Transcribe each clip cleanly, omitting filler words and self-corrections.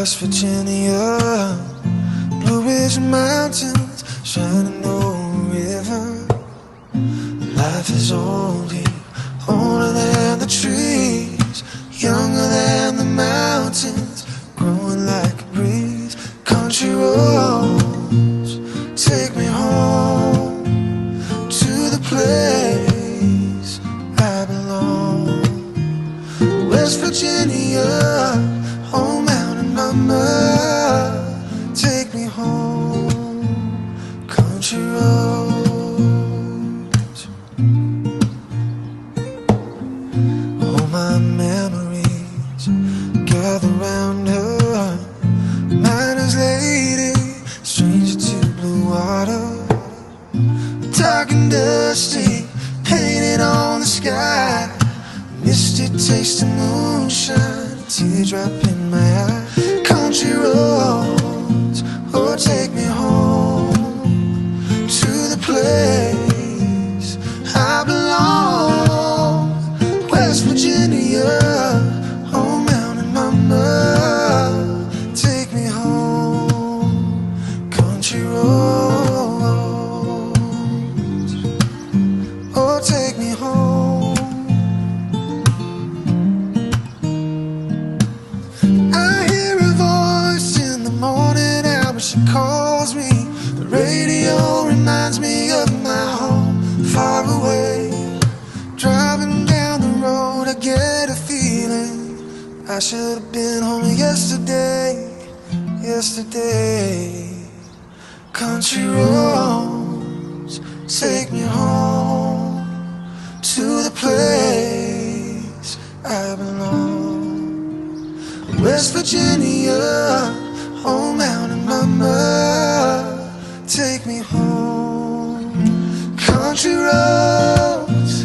West Virginia, Blue Ridge Mountains, Shenandoah River. Life is old here, older than the trees, younger than the mountains, growing like a breeze. Country roads take me home to the place I belong. West Virginia, oh mountain mama, take me home. Country roads, all my memories gather round her. Miner's lady, stranger to blue water, dark and dusty, painted on the sky. Misty taste of moonshine, teardrop in my eye. Country roads, oh take me home to the place I belong. West Virginia, oh mountain mama, take me home. Country roads, oh take me home. She calls me, the radio reminds me of my home far away. Driving down the road I get a feeling I should have been home yesterday, yesterday. Country roads take me home to the place I belong. West Virginia, oh mountain mama, take me home. Country roads,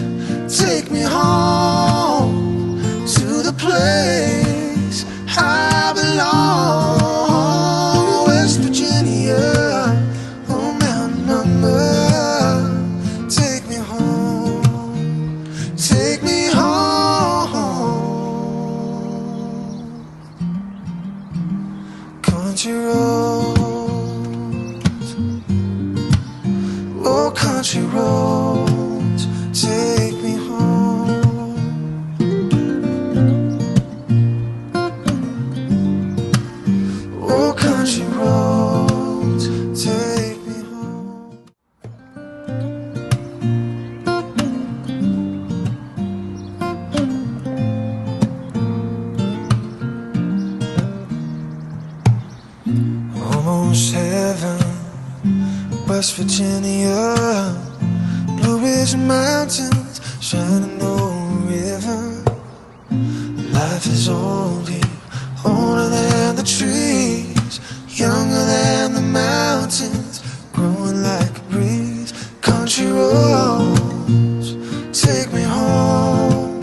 take me home to the place I belong. West Virginia, oh mountain mama, take me home, take me home. Country roads, oh country roads, take me home. Oh country roads, take me home. Almost heaven, West Virginia, Blue Ridge Mountains, Shenandoah River. Life is old here, older than the trees, younger than the mountains, growing like a breeze. Country roads take me home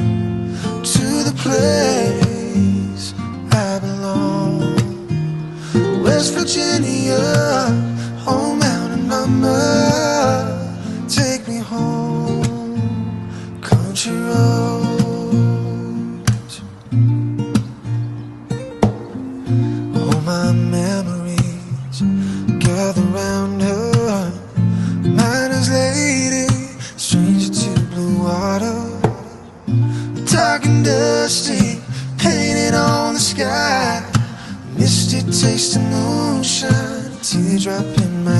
to the place I belong. West Virginia, oh mountain mama, take me home. Country roads, all my memories gather round her. Miner's lady, stranger to blue water, dark and dusty, painted on the sky. Misty taste of moonshine, teardrop in my